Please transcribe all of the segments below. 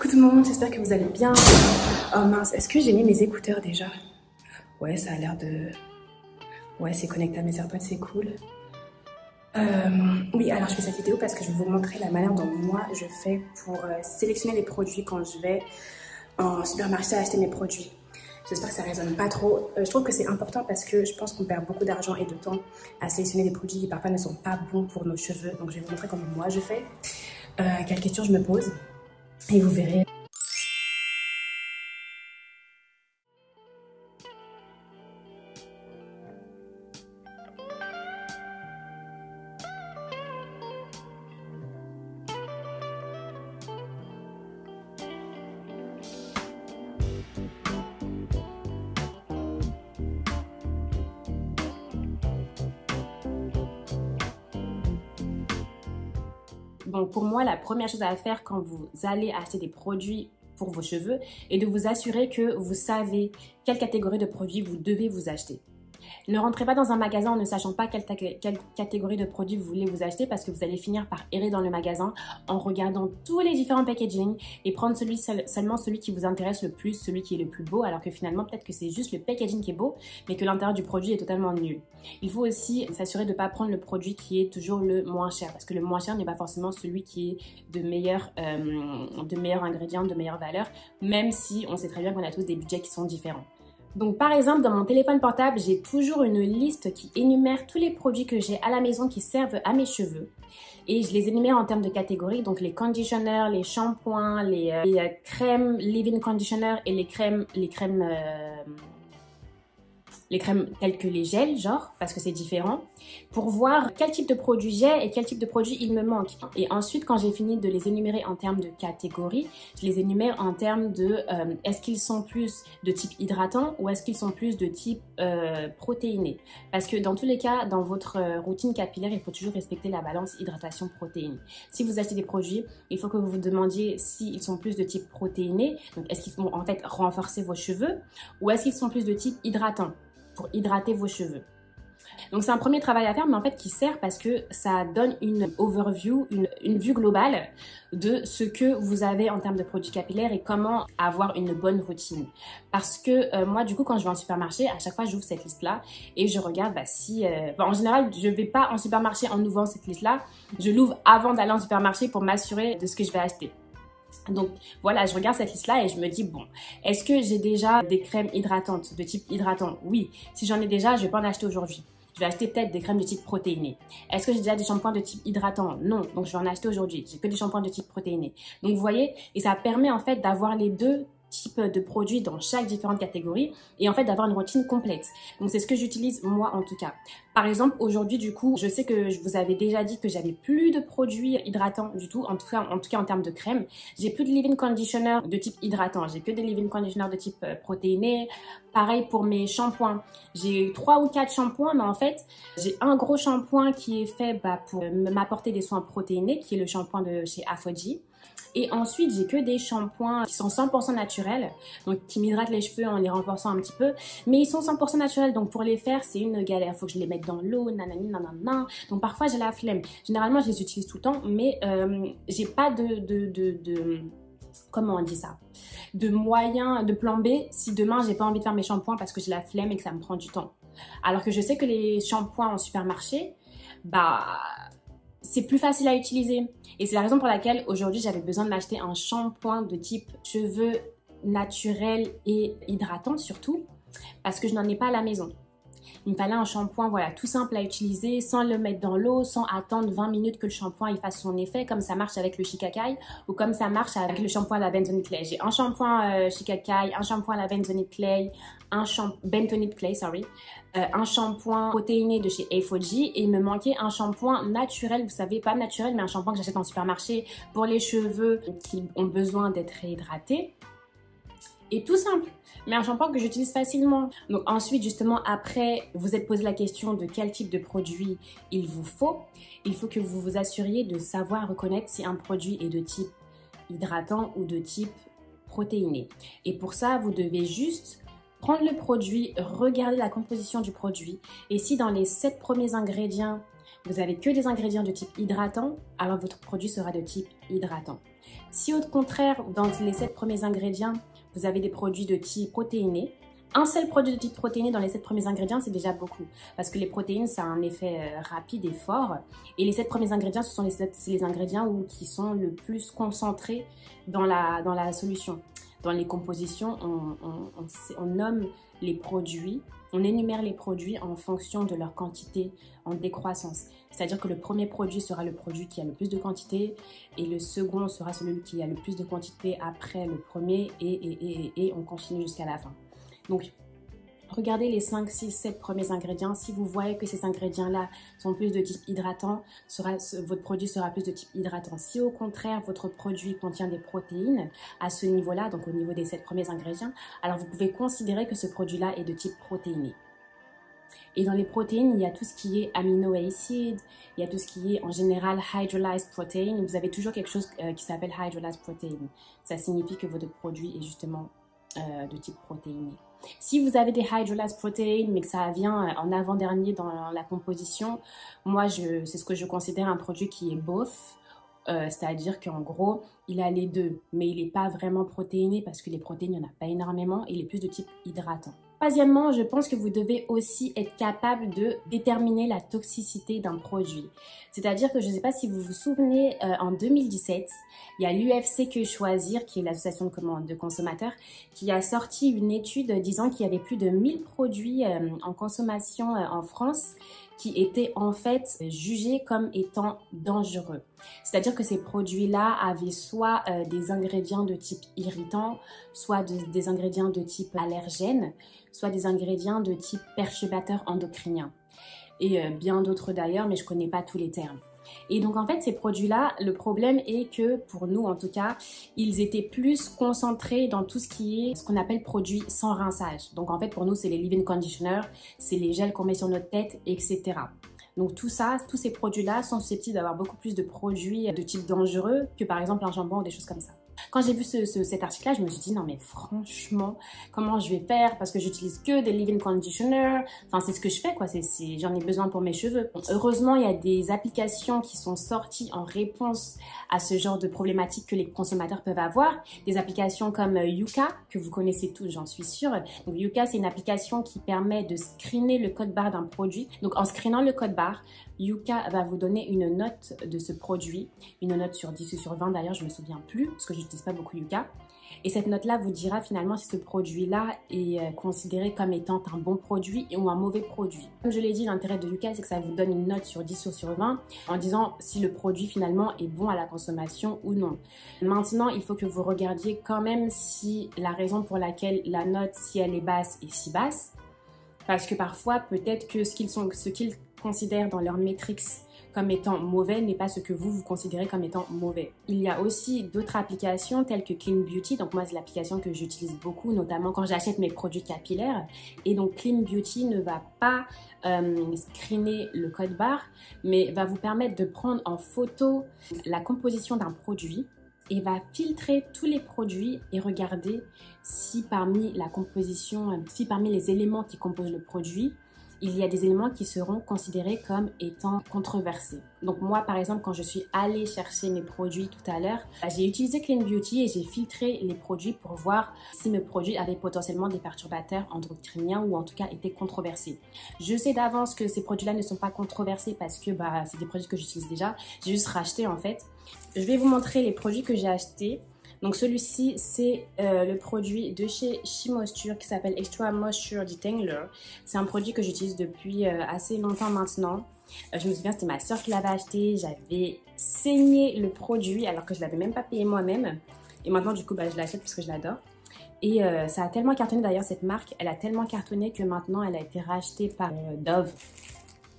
Coucou tout le monde, j'espère que vous allez bien. Oh mince, est-ce que j'ai mis mes écouteurs déjà? Ouais, ça a l'air de... Ouais, c'est connecté à mes AirPods, c'est cool. Oui, alors je fais cette vidéo parce que je vais vous montrer la manière dont moi je fais pour sélectionner les produits quand je vais en supermarché acheter mes produits. J'espère que ça résonne pas trop. Je trouve que c'est important parce que je pense qu'on perd beaucoup d'argent et de temps à sélectionner des produits qui parfois ne sont pas bons pour nos cheveux. Donc je vais vous montrer comment moi je fais, quelles questions je me pose et vous verrez. Donc pour moi, la première chose à faire quand vous allez acheter des produits pour vos cheveux est de vous assurer que vous savez quelle catégorie de produits vous devez vous acheter. Ne rentrez pas dans un magasin en ne sachant pas quelle catégorie de produits vous voulez vous acheter parce que vous allez finir par errer dans le magasin en regardant tous les différents packaging et prendre seulement celui qui vous intéresse le plus, celui qui est le plus beau, alors que finalement peut-être que c'est juste le packaging qui est beau mais que l'intérieur du produit est totalement nul. Il faut aussi s'assurer de ne pas prendre le produit qui est toujours le moins cher parce que le moins cher n'est pas forcément celui qui est de meilleurs ingrédients, de meilleure valeur, même si on sait très bien qu'on a tous des budgets qui sont différents. Donc par exemple, dans mon téléphone portable, j'ai toujours une liste qui énumère tous les produits que j'ai à la maison qui servent à mes cheveux. Et je les énumère en termes de catégories, donc les conditionners, les shampoings, les crèmes leave-in conditioner et les crèmes telles que les gels, genre, parce que c'est différent, pour voir quel type de produit j'ai et quel type de produit il me manque. Et ensuite, quand j'ai fini de les énumérer en termes de catégories, je les énumère en termes de est-ce qu'ils sont plus de type hydratant ou est-ce qu'ils sont plus de type protéiné. Parce que dans tous les cas, dans votre routine capillaire, il faut toujours respecter la balance hydratation-protéine. Si vous achetez des produits, il faut que vous vous demandiez s'ils sont plus de type protéiné, donc est-ce qu'ils vont en fait renforcer vos cheveux ou est-ce qu'ils sont plus de type hydratant pour hydrater vos cheveux. Donc c'est un premier travail à faire, mais en fait qui sert parce que ça donne une overview, une vue globale de ce que vous avez en termes de produits capillaires et comment avoir une bonne routine. Parce que moi du coup quand je vais en supermarché, à chaque fois j'ouvre cette liste-là et je regarde en général je vais pas en supermarché en ouvrant cette liste-là, je l'ouvre avant d'aller en supermarché pour m'assurer de ce que je vais acheter. Donc voilà, je regarde cette liste-là et je me dis, bon, est-ce que j'ai déjà des crèmes hydratantes de type hydratant? Oui. Si j'en ai déjà, je vais pas en acheter aujourd'hui. Je vais acheter peut-être des crèmes de type protéiné. Est-ce que j'ai déjà des shampoings de type hydratant? Non. Donc je vais en acheter aujourd'hui. J'ai que des shampoings de type protéiné. Donc vous voyez, et ça permet en fait d'avoir les deux types de produits dans chaque différente catégorie et en fait d'avoir une routine complète. Donc c'est ce que j'utilise moi en tout cas. Par exemple aujourd'hui du coup je sais que je vous avais déjà dit que j'avais plus de produits hydratants du tout, en tout cas en termes de crème. J'ai plus de leave-in conditioner de type hydratant, j'ai que des leave-in conditioner de type protéiné. Pareil pour mes shampoings, j'ai 3 ou 4 shampoings mais en fait j'ai un gros shampoing qui est fait pour m'apporter des soins protéinés qui est le shampoing de chez Aphrodite. Et ensuite, j'ai que des shampoings qui sont 100% naturels, donc qui m'hydratent les cheveux en les renforçant un petit peu. Mais ils sont 100% naturels, donc pour les faire, c'est une galère. Il faut que je les mette dans l'eau, nanani, nanana. Donc parfois, j'ai la flemme. Généralement, je les utilise tout le temps, mais j'ai pas comment on dit ça? De moyen, de plan B si demain, j'ai pas envie de faire mes shampoings parce que j'ai la flemme et que ça me prend du temps. Alors que je sais que les shampoings en supermarché, c'est plus facile à utiliser. Et c'est la raison pour laquelle aujourd'hui j'avais besoin de m'acheter un shampoing de type cheveux naturel et hydratant surtout parce que je n'en ai pas à la maison. Il me fallait un shampoing voilà, tout simple à utiliser sans le mettre dans l'eau, sans attendre 20 minutes que le shampoing il fasse son effet comme ça marche avec le Shikakai ou comme ça marche avec le shampoing à la bentonite clay. J'ai un shampoing Shikakai, un shampoing à la bentonite clay, un shampoing protéiné de chez Aphrodite et il me manquait un shampoing naturel, vous savez, pas naturel mais un shampoing que j'achète en supermarché pour les cheveux qui ont besoin d'être réhydratés. Et tout simple, mais un shampoing que j'utilise facilement. Donc ensuite, justement, après, vous êtes posé la question de quel type de produit il vous faut. Il faut que vous vous assuriez de savoir reconnaître si un produit est de type hydratant ou de type protéiné. Et pour ça, vous devez juste prendre le produit, regarder la composition du produit. Et si dans les 7 premiers ingrédients, vous avez que des ingrédients de type hydratant, alors votre produit sera de type hydratant. Si au contraire, dans les 7 premiers ingrédients, vous avez des produits de type protéiné, un seul produit de type protéiné dans les 7 premiers ingrédients, c'est déjà beaucoup. Parce que les protéines, ça a un effet rapide et fort. Et les 7 premiers ingrédients, ce sont les ingrédients qui sont le plus concentrés dans la solution. Dans les compositions, on nomme les produits, on énumère les produits en fonction de leur quantité en décroissance. C'est-à-dire que le premier produit sera le produit qui a le plus de quantité et le second sera celui qui a le plus de quantité après le premier et on continue jusqu'à la fin. Donc, regardez les 5, 6, 7 premiers ingrédients. Si vous voyez que ces ingrédients-là sont plus de type hydratant, votre produit sera plus de type hydratant. Si au contraire, votre produit contient des protéines à ce niveau-là, donc au niveau des 7 premiers ingrédients, alors vous pouvez considérer que ce produit-là est de type protéiné. Et dans les protéines, il y a tout ce qui est amino acids, il y a tout ce qui est en général hydrolyzed protein. Vous avez toujours quelque chose qui s'appelle hydrolyzed protein. Ça signifie que votre produit est justement de type protéiné. Si vous avez des hydrolyzed protein, mais que ça vient en avant-dernier dans la composition, moi, c'est ce que je considère un produit qui est both. C'est-à-dire qu'en gros, il a les deux, mais il n'est pas vraiment protéiné parce que les protéines, il n'y en a pas énormément et il est plus de type hydratant. Troisièmement, je pense que vous devez aussi être capable de déterminer la toxicité d'un produit. C'est-à-dire que je ne sais pas si vous vous souvenez, en 2017, il y a l'UFC Que Choisir, qui est l'association de consommateurs, qui a sorti une étude disant qu'il y avait plus de 1000 produits en consommation en France qui étaient en fait jugés comme étant dangereux. C'est-à-dire que ces produits-là avaient soit des ingrédients de type irritant, soit des ingrédients de type allergène, soit des ingrédients de type perturbateur endocrinien. Et bien d'autres d'ailleurs, mais je ne connais pas tous les termes. Et donc en fait ces produits-là, le problème est que pour nous en tout cas, ils étaient plus concentrés dans tout ce qui est ce qu'on appelle produits sans rinçage. Donc en fait pour nous c'est les leave-in conditioners, c'est les gels qu'on met sur notre tête, etc. Donc tout ça, tous ces produits-là sont susceptibles d'avoir beaucoup plus de produits de type dangereux que par exemple un jambon ou des choses comme ça. Quand j'ai vu cet article-là, je me suis dit non mais franchement, comment je vais faire parce que j'utilise que des leave-in conditioners. Enfin c'est ce que je fais quoi, j'en ai besoin pour mes cheveux. Heureusement il y a des applications qui sont sorties en réponse à ce genre de problématiques que les consommateurs peuvent avoir. Des applications comme Yuka que vous connaissez tous, j'en suis sûre. Donc Yuka c'est une application qui permet de screener le code barre d'un produit. Donc en screenant le code barre, Yuka va vous donner une note de ce produit, une note sur 10 ou sur 20 d'ailleurs, je me souviens plus parce que je n'utilise pas beaucoup Yuka. Et cette note-là vous dira finalement si ce produit-là est considéré comme étant un bon produit ou un mauvais produit. Comme je l'ai dit, l'intérêt de Yuka, c'est que ça vous donne une note sur 10 ou sur 20 en disant si le produit finalement est bon à la consommation ou non. Maintenant, il faut que vous regardiez quand même si la raison pour laquelle la note, si elle est basse, est si basse. Parce que parfois, peut-être que ce qu'ils considèrent dans leur métriques comme étant mauvais n'est pas ce que vous considérez comme étant mauvais. Il y a aussi d'autres applications telles que Clean Beauty. Donc moi, c'est l'application que j'utilise beaucoup, notamment quand j'achète mes produits capillaires. Et donc Clean Beauty ne va pas screener le code barre, mais va vous permettre de prendre en photo la composition d'un produit et va filtrer tous les produits et regarder si parmi la composition, si parmi les éléments qui composent le produit, il y a des éléments qui seront considérés comme étant controversés. Donc moi, par exemple, quand je suis allée chercher mes produits tout à l'heure, j'ai utilisé Clean Beauty et j'ai filtré les produits pour voir si mes produits avaient potentiellement des perturbateurs endocriniens ou en tout cas étaient controversés. Je sais d'avance que ces produits-là ne sont pas controversés parce que c'est des produits que j'utilise déjà. J'ai juste racheté en fait. Je vais vous montrer les produits que j'ai achetés. Donc celui-ci, c'est le produit de chez She Moisture qui s'appelle Extra Moisture Detangler. C'est un produit que j'utilise depuis assez longtemps maintenant. Je me souviens, c'était ma soeur qui l'avait acheté. J'avais saigné le produit alors que je ne l'avais même pas payé moi-même. Et maintenant, du coup, je l'achète parce que je l'adore. Et ça a tellement cartonné d'ailleurs, cette marque. Elle a tellement cartonné que maintenant, elle a été rachetée par Dove.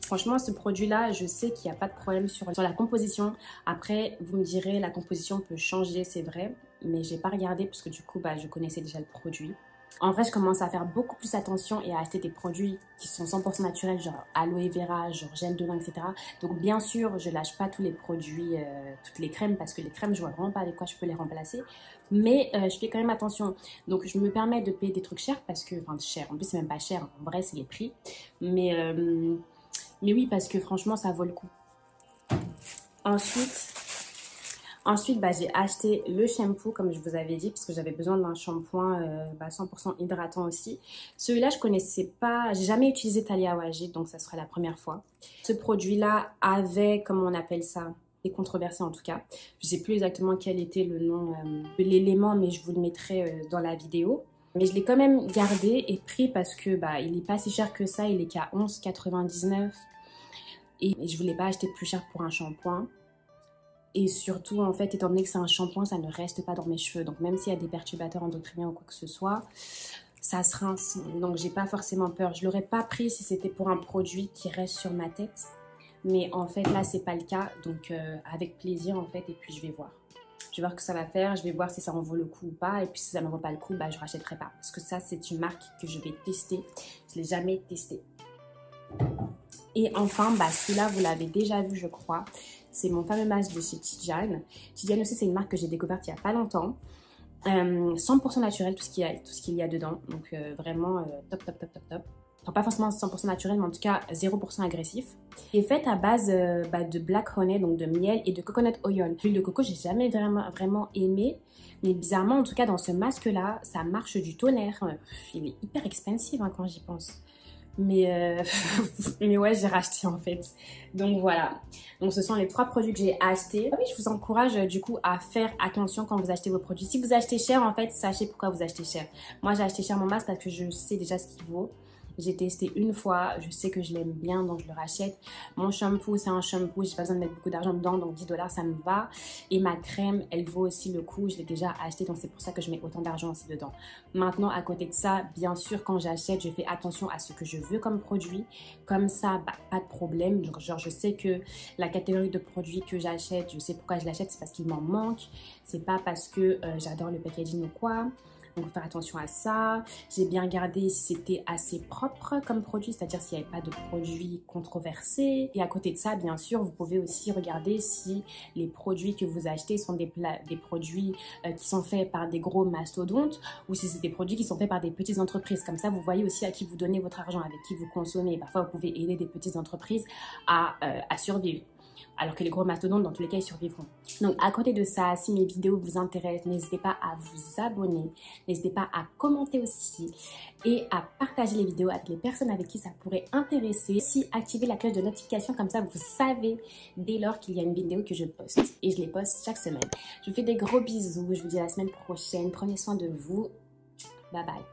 Franchement, ce produit-là, je sais qu'il n'y a pas de problème sur la composition. Après, vous me direz, la composition peut changer, c'est vrai. Mais j'ai pas regardé parce que du coup, je connaissais déjà le produit. En vrai, je commence à faire beaucoup plus attention et à acheter des produits qui sont 100% naturels, genre aloe vera, genre gel de bain, etc. Donc bien sûr, je lâche pas tous les produits, toutes les crèmes, parce que les crèmes, je vois vraiment pas avec quoi je peux les remplacer. Mais je fais quand même attention. Donc je me permets de payer des trucs chers parce que, enfin cher, en plus c'est même pas cher, en vrai c'est les prix. Mais oui, parce que franchement, ça vaut le coup. Ensuite, Ensuite, j'ai acheté le shampoo, comme je vous avais dit, parce que j'avais besoin d'un shampoing 100% hydratant aussi. Celui-là, je connaissais pas, j'ai jamais utilisé Thalia Wajid, donc ça serait la première fois. Ce produit-là avait, comment on appelle ça, des controversés en tout cas. Je sais plus exactement quel était le nom de l'élément, mais je vous le mettrai dans la vidéo. Mais je l'ai quand même gardé et pris parce que il est pas si cher que ça, il est qu'à 11,99 €. Et je voulais pas acheter plus cher pour un shampoing. Et surtout, en fait, étant donné que c'est un shampoing, ça ne reste pas dans mes cheveux. Donc, même s'il y a des perturbateurs endocriniens ou quoi que ce soit, ça se rince. Donc, j'ai pas forcément peur. Je l'aurais pas pris si c'était pour un produit qui reste sur ma tête. Mais en fait, là, c'est pas le cas. Donc, avec plaisir, en fait. Et puis, je vais voir. Je vais voir ce que ça va faire. Je vais voir si ça en vaut le coup ou pas. Et puis, si ça ne vaut pas le coup, je rachèterai pas. Parce que ça, c'est une marque que je vais tester. Je l'ai jamais testé. Et enfin, celui-là, vous l'avez déjà vu, je crois. C'est mon fameux masque de chez Tidiane. Tidiane aussi, c'est une marque que j'ai découverte il n'y a pas longtemps. 100% naturel, tout ce qu'il y a dedans. Donc, vraiment top, top, top, top, top. Enfin, pas forcément 100% naturel, mais en tout cas 0% agressif. Il est fait à base de black honey, donc de miel et de coconut oil. L'huile de coco, j'ai jamais vraiment aimé. Mais bizarrement, en tout cas, dans ce masque-là, ça marche du tonnerre. Il est hyper expensive quand j'y pense. Mais ouais, j'ai racheté en fait. Donc voilà. Donc ce sont les 3 produits que j'ai achetés. Oui, je vous encourage du coup à faire attention quand vous achetez vos produits. Si vous achetez cher, en fait, sachez pourquoi vous achetez cher. Moi, j'ai acheté cher mon masque parce que je sais déjà ce qu'il vaut. J'ai testé une fois, je sais que je l'aime bien, donc je le rachète. Mon shampoo, c'est un shampoo, j'ai pas besoin de mettre beaucoup d'argent dedans, donc 10 $, ça me va. Et ma crème, elle vaut aussi le coup, je l'ai déjà achetée, donc c'est pour ça que je mets autant d'argent aussi dedans. Maintenant, à côté de ça, bien sûr, quand j'achète, je fais attention à ce que je veux comme produit. Comme ça, pas de problème. Genre, je sais que la catégorie de produits que j'achète, je sais pourquoi je l'achète, c'est parce qu'il m'en manque. C'est pas parce que j'adore le packaging ou quoi. Donc, faire attention à ça. J'ai bien regardé si c'était assez propre comme produit, c'est-à-dire s'il n'y avait pas de produits controversés. Et à côté de ça, bien sûr, vous pouvez aussi regarder si les produits que vous achetez sont des produits qui sont faits par des gros mastodontes ou si c'est des produits qui sont faits par des petites entreprises. Comme ça, vous voyez aussi à qui vous donnez votre argent, avec qui vous consommez. Parfois, vous pouvez aider des petites entreprises à survivre. Alors que les gros mastodontes, dans tous les cas, ils survivront. Donc, à côté de ça, si mes vidéos vous intéressent, n'hésitez pas à vous abonner. N'hésitez pas à commenter aussi et à partager les vidéos avec les personnes avec qui ça pourrait intéresser. Si activez la cloche de notification, comme ça, vous savez dès lors qu'il y a une vidéo que je poste. Et je les poste chaque semaine. Je vous fais des gros bisous. Je vous dis à la semaine prochaine. Prenez soin de vous. Bye bye.